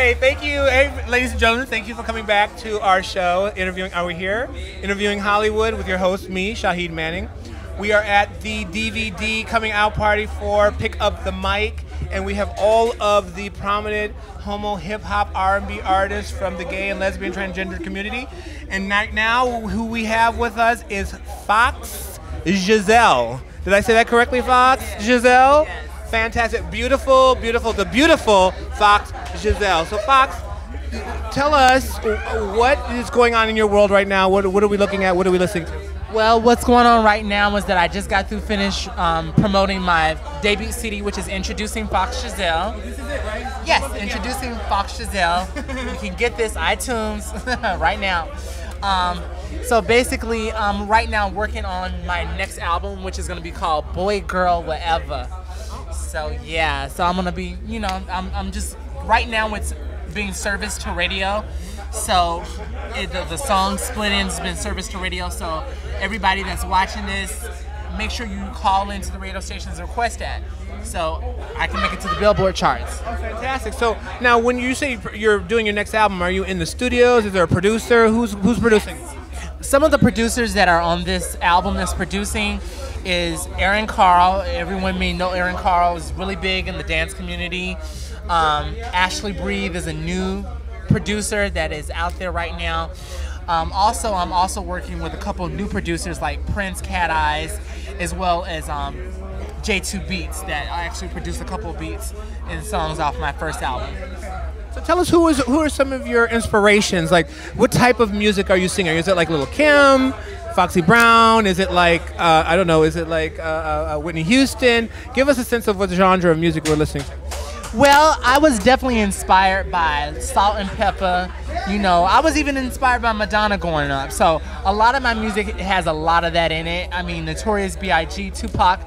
Okay, thank you, hey, ladies and gentlemen. Thank you for coming back to our show. Are we here? Interviewing Hollywood with your host, me, Shahid Manning. We are at the DVD coming out party for Pick Up the Mic, and we have all of the prominent homo, hip hop, R&B artists from the gay and lesbian transgender community. And right now, who we have with us is Foxxjazell. Did I say that correctly, Foxxjazell? Yes. Fantastic, beautiful, beautiful, the beautiful Foxxjazell. So Fox, tell us what is going on in your world right now. What are we looking at? What are we listening to? Well, what's going on right now is that I just got through promoting my debut CD, which is Introducing Foxxjazell. This is it, right? Yes, Introducing Foxxjazell. You can get this iTunes right now. So basically, right now I'm working on my next album, which is going to be called Boy, Girl, Whatever. So yeah, so I'm going to be, you know, I'm just, right now it's being serviced to radio. So the song Split Ends has been serviced to radio. So everybody that's watching this, make sure you call into the radio stations and request that, so I can make it to the Billboard charts. Oh, fantastic. So now when you say you're doing your next album, are you in the studios? Is there a producer? Who's producing? Some of the producers that are on this album that's producing is Aaron Carl. Everyone may know Aaron Carl is really big in the dance community. Ashley Breathe is a new producer that is out there right now. I'm also working with a couple of new producers like Prince, Cat Eyes, as well as J2 Beats that actually produced a couple of beats and songs off my first album. So tell us who are some of your inspirations? Like, what type of music are you singing? Is it like Lil' Kim, Foxy Brown? Is it like I don't know? Is it like Whitney Houston? Give us a sense of what genre of music we're listening to. Well, I was definitely inspired by Salt and Pepper. You know, I was even inspired by Madonna growing up. So a lot of my music has a lot of that in it. I mean, Notorious B.I.G., Tupac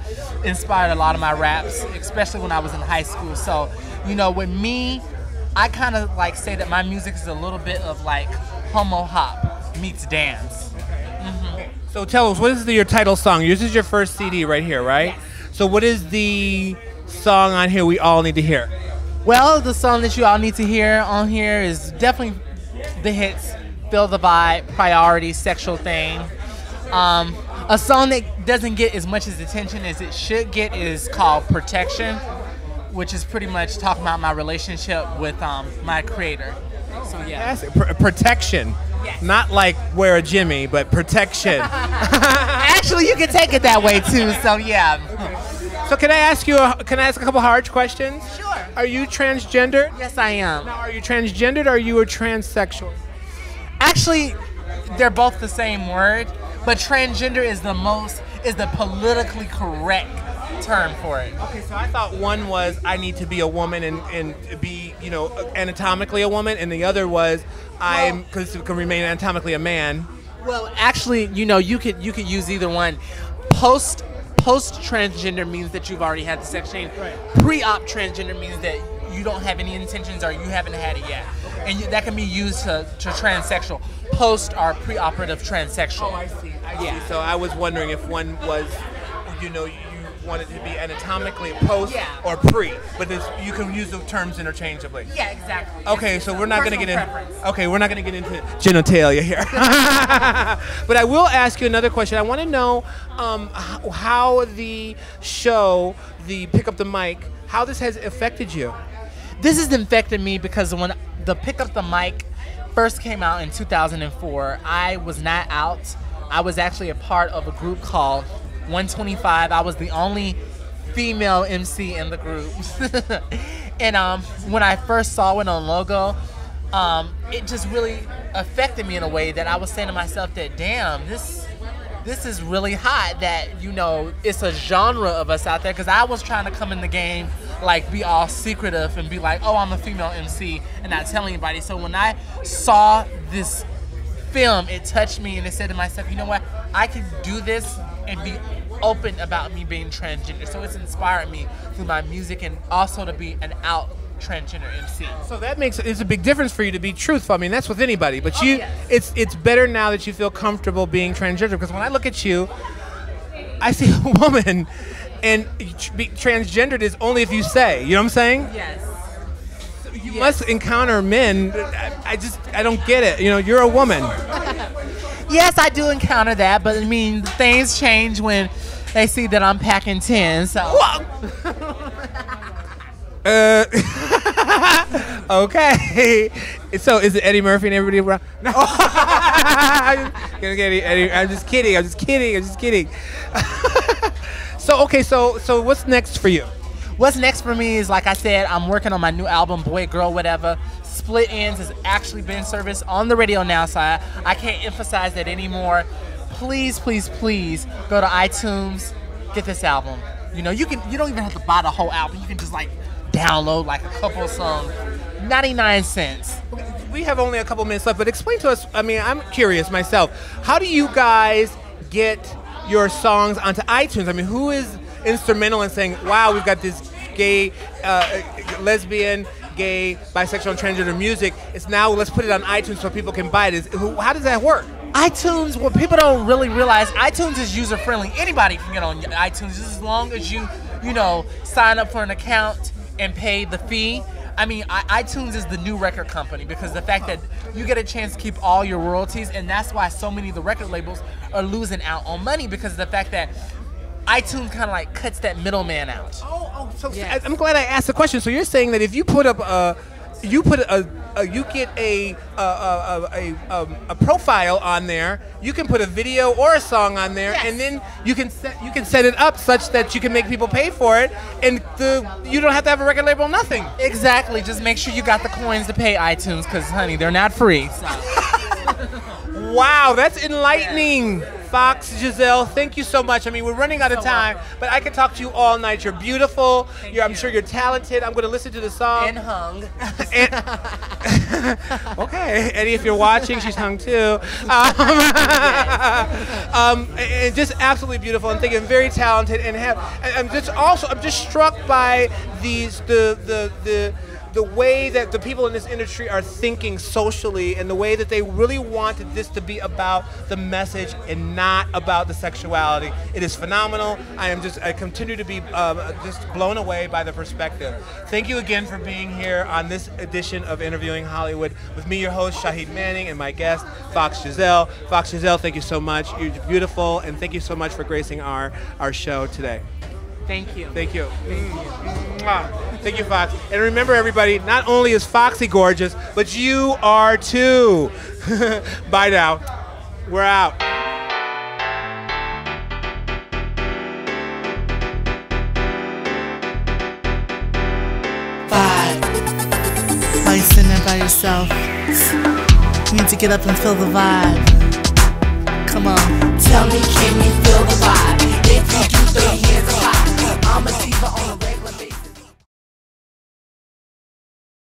inspired a lot of my raps, especially when I was in high school. So, you know, with me, I kind of like say that my music is a little bit of like homo hop meets dance. Okay. So tell us, what is your title song? This is your first CD right here, right? Yes. So what is the song on here we all need to hear? Well, the song that you all need to hear on here is definitely the hits, Feel the Vibe, Priority, Sexual Thing. A song that doesn't get as much as attention as it should get is called Protection, which is pretty much talking about my relationship with my creator. So yeah. Protection. Yes. Not like wear a Jimmy, but protection. Actually, you can take it that way too. So yeah. So can I ask a couple hard questions? Sure. Are you transgendered? Yes, I am. Now, are you transgendered or are you a transsexual? Actually, they're both the same word, but transgender is the politically correct term for it. Okay, so I thought one was I need to be a woman and be, you know, anatomically a woman, and the other was I'm because it can remain anatomically a man. Well, actually, you know, you could use either one. Post transgender means that you've already had the sex change. Right. Pre-op transgender means that you don't have any intentions or you haven't had it yet. Okay. And that can be used to transsexual. Post or pre-operative transsexual. Oh, I see. I see. So I was wondering if one was, you know, you wanted to be anatomically post or pre, but you can use the terms interchangeably. Yeah, exactly. Okay, so we're not going to get in. Preference. Okay, we're not going to get into genitalia here. But I will ask you another question. I want to know how the show, the Pick Up the Mic, how this has affected you. This has affected me because when the Pick Up the Mic first came out in 2004, I was not out. I was actually a part of a group called 125. I was the only female MC in the group. And when I first saw it on logo, it just really affected me in a way that I was saying to myself that, damn, this is really hot that, you know, it's a genre of us out there, because I was trying to come in the game like be all secretive and be like, oh, I'm a female MC and not tell anybody. So when I saw this film, it touched me and it said to myself, you know what, I can do this and be open about me being transgender. So it's inspired me through my music and also to be an out transgender MC. So that it's a big difference for you to be truthful. I mean, that's with anybody, but it's better now that you feel comfortable being transgender, because when I look at you, I see a woman, and transgendered is only if you say, you know what I'm saying? Yes. you must encounter men. I don't get it. You know, you're a woman. Yes, I do encounter that, but I mean, things change when they see that I'm packing 10. So. Okay. So is it Eddie Murphy and everybody around? No. I'm just kidding. So okay, so what's next for you? What's next for me is, like I said, I'm working on my new album, Boy, Girl, Whatever. Split Ends has actually been serviced on the radio now, so I can't emphasize that anymore. Please, please, please go to iTunes, get this album. You know, you don't even have to buy the whole album. You can just like download like a couple of songs. 99 cents. We have only a couple minutes left, but explain to us, I mean, I'm curious myself. How do you guys get your songs onto iTunes? I mean, who is instrumental in saying, wow, we've got this gay, lesbian, gay, bisexual, and transgender music. It's now, let's put it on iTunes so people can buy it. How does that work? iTunes, what people don't really realize, iTunes is user-friendly. Anybody can get on iTunes just as long as you sign up for an account and pay the fee. I mean, iTunes is the new record company because the fact that you get a chance to keep all your royalties, and that's why so many of the record labels are losing out on money because of the fact that iTunes kind of like cuts that middleman out. So yes. I'm glad I asked the question. So you're saying that if you put up you get a profile on there, you can put a video or a song on there, yes. And then you can set it up such that you can make people pay for it, and you don't have to have a record label, nothing. Exactly. Just make sure you got the coins to pay iTunes, because honey, they're not free. So. Wow, that's enlightening. Yeah. Foxxjazell, thank you so much. I mean, we're running out of time, but I could talk to you all night. You're beautiful. I'm sure you're talented. I'm going to listen to the song. And hung. Okay, Eddie, if you're watching, she's hung too. And just absolutely beautiful. I'm thinking very talented, and I'm just struck by the way that the people in this industry are thinking socially, and the way that they really wanted this to be about the message and not about the sexuality. It is phenomenal. I continue to be just blown away by the perspective. Thank you again for being here on this edition of Interviewing Hollywood with me, your host, Shahid Manning, and my guest, Foxxjazell. Foxxjazell, thank you so much. You're beautiful, and thank you so much for gracing our show today. Thank you. Thank you. Thank you, Fox. And remember, everybody, not only is Foxy gorgeous, but you are too. Bye now. We're out. Vibe. While you're sitting there by yourself, you need to get up and feel the vibe. Come on.